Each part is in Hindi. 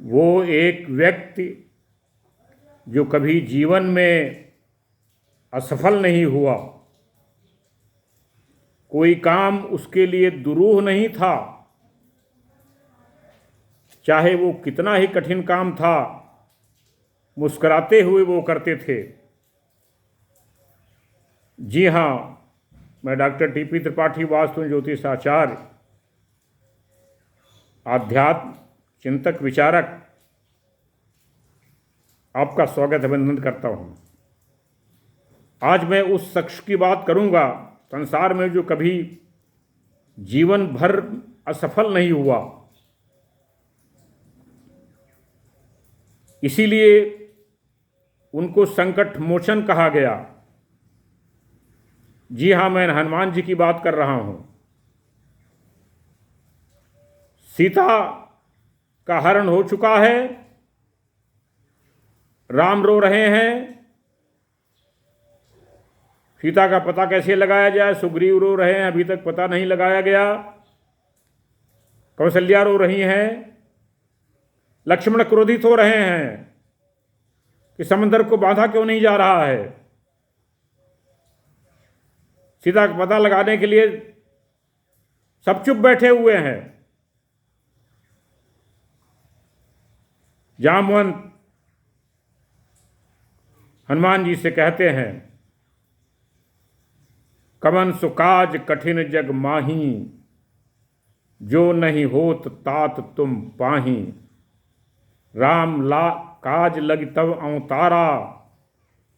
वो एक व्यक्ति जो कभी जीवन में असफल नहीं हुआ, कोई काम उसके लिए दुरूह नहीं था, चाहे वो कितना ही कठिन काम था, मुस्कुराते हुए वो करते थे। जी हाँ, मैं डॉक्टर टीपी त्रिपाठी, वास्तु ज्योतिष आचार्य, आध्यात्म चिंतक विचारक, आपका स्वागत अभिनंदन करता हूँ। आज मैं उस शख्स की बात करूँगा संसार में जो कभी जीवन भर असफल नहीं हुआ, इसीलिए उनको संकट मोचन कहा गया। जी हाँ, मैं हनुमान जी की बात कर रहा हूँ। सीता का हरण हो चुका है, राम रो रहे हैं, सीता का पता कैसे लगाया जाए, सुग्रीव रो रहे हैं, अभी तक पता नहीं लगाया गया, कौशल्या रो रही हैं, लक्ष्मण क्रोधित हो रहे हैं कि समंदर को बांधा क्यों नहीं जा रहा है। सीता का पता लगाने के लिए सब चुप बैठे हुए हैं। जामवंत हनुमान जी से कहते हैं, कवन सुकाज कठिन जग माही, जो नहीं होत तात तुम पाही। राम ला काज लग तब अवतारा,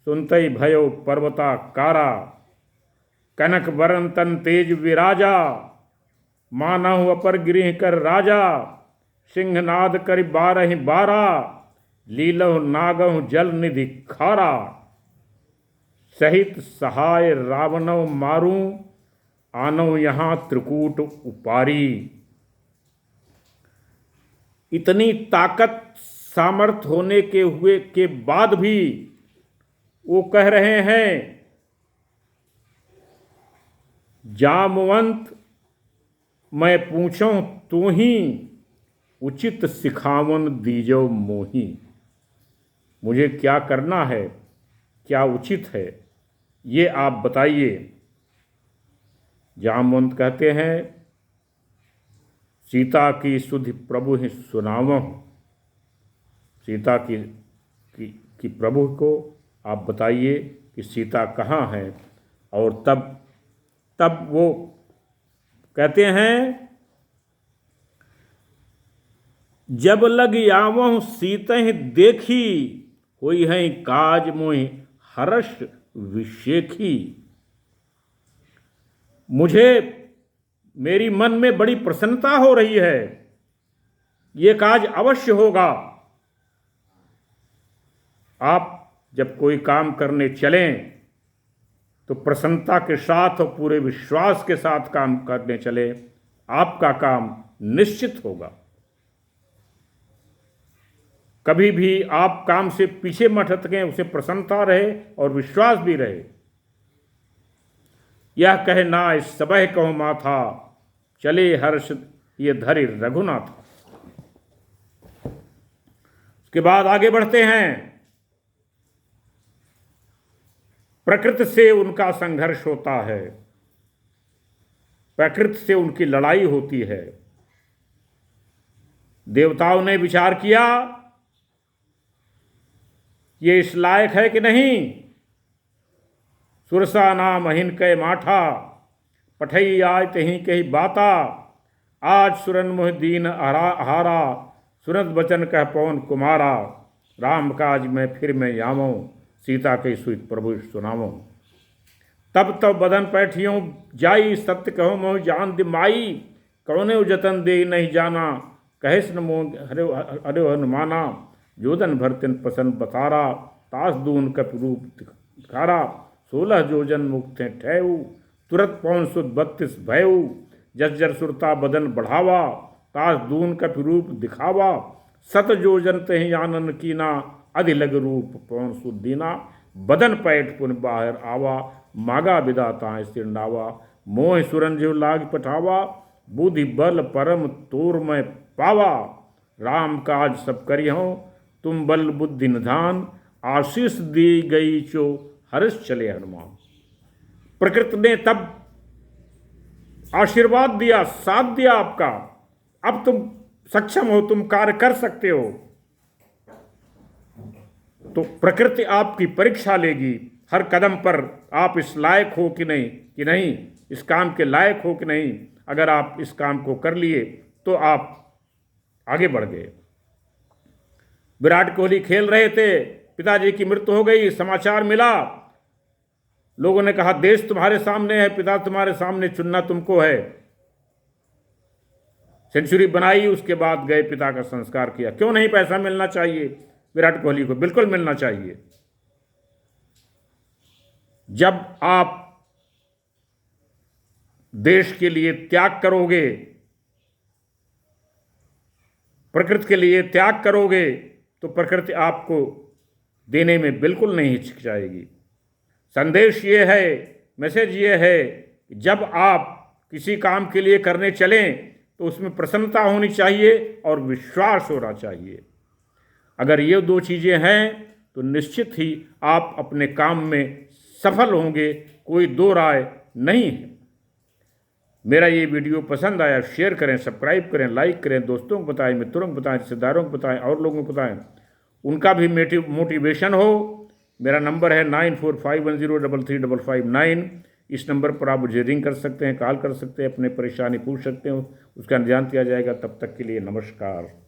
सुनतई भयो पर्वता कारा। कनक वरन तन तेज विराजा, मानहु अपर गृह कर राजा। सिंहनाद कर 12 लीलहु नागहु जल निधि खारा। सहित सहाय रावणव मारूं, आनव यहाँ त्रिकूट उपारी। इतनी ताकत सामर्थ होने के बाद भी वो कह रहे हैं, जामवंत मैं पूछूं तू ही, उचित सिखावन दीजो मोही। मुझे क्या करना है, क्या उचित है, ये आप बताइए। जामवंत कहते हैं, सीता की सुधि प्रभु ही सुनावहु। सीता की प्रभु को आप बताइए कि सीता कहाँ है। और तब वो कहते हैं, जब लग आवहु सीतहि देखी, होई है काज मोहि हर्ष विशेखी। मुझे मेरी मन में बड़ी प्रसन्नता हो रही है, ये काज अवश्य होगा। आप जब कोई काम करने चलें तो प्रसन्नता के साथ और पूरे विश्वास के साथ काम करने चले, आपका काम निश्चित होगा। कभी भी आप काम से पीछे मत हटकें, उसे प्रसन्नता रहे और विश्वास भी रहे। यह कहे नाय सबह कहूँ माथा, चले हर्ष ये धरि रघुनाथ। उसके बाद आगे बढ़ते हैं। प्रकृति से उनका संघर्ष होता है, प्रकृति से उनकी लड़ाई होती है। देवताओं ने विचार किया, ये इस लायक है कि नहीं। सुरसा नाम हिन कै माठा, पठई आय तहीं कही बाता। आज सुरन मुह दीन हारा, सुनत बचन कह पवन कुमारा। राम काज में फिर मैं यामो, सीता के सुत प्रभु सुनावो। तब बदन पैठियों जाई, सत्य कहो मोह जान दिमाई। कौने जतन दे नहीं जाना, कहेस न मोह हरे हनुमाना। जोधन भरतिन पसंद बतारा, तास दून कप रूप दिखारा। 16 जोजन मुक्त ठहु, तुरत पौन सुद 32 भयउ। जर्जर सुरता बदन बढ़ावा, तास दून कप रूप दिखावा। 7 जोजन तहि आनन कीना, अधिलग रूप पौन सुद दीना। बदन पैठ पुन बाहर आवा, मागा विदाता सिरनावा। मोह सुरंजीव लाग पठावा, बुद्धि बल परम तोर में पावा। राम काज सब करिहो, तुम बल बुद्धि निधान, आशीष दी गई चो हर्ष चले हनुमान। प्रकृति ने तब आशीर्वाद दिया, साथ दिया आपका, अब तुम सक्षम हो, तुम कार्य कर सकते हो। तो प्रकृति आपकी परीक्षा लेगी हर कदम पर, आप इस लायक हो कि नहीं, इस काम के लायक हो कि नहीं। अगर आप इस काम को कर लिए तो आप आगे बढ़ गए। विराट कोहली खेल रहे थे, पिताजी की मृत्यु हो गई, समाचार मिला, लोगों ने कहा देश तुम्हारे सामने है, पिता तुम्हारे सामने, चुनना तुमको है। सेंचुरी बनाई, उसके बाद गए, पिता का संस्कार किया। क्यों नहीं पैसा मिलना चाहिए विराट कोहली को? बिल्कुल मिलना चाहिए। जब आप देश के लिए त्याग करोगे, प्रकृति के लिए त्याग करोगे, तो प्रकृति आपको देने में बिल्कुल नहीं हिचकिचाएगी। संदेश ये है, मैसेज ये है कि जब आप किसी काम के लिए करने चलें तो उसमें प्रसन्नता होनी चाहिए और विश्वास होना चाहिए। अगर ये दो चीज़ें हैं तो निश्चित ही आप अपने काम में सफल होंगे, कोई दो राय नहीं है। मेरा ये वीडियो पसंद आया, शेयर करें, सब्सक्राइब करें, लाइक करें, दोस्तों को बताएं, मित्रों को बताएं, रिश्तेदारों को बताएं, और लोगों को बताएं, उनका भी मोटिवेशन हो। मेरा नंबर है 9451033559। इस नंबर पर आप मुझे रिंग कर सकते हैं, कॉल कर सकते हैं, अपने परेशानी पूछ सकते हो, उसका निदान किया जाएगा। तब तक के लिए नमस्कार।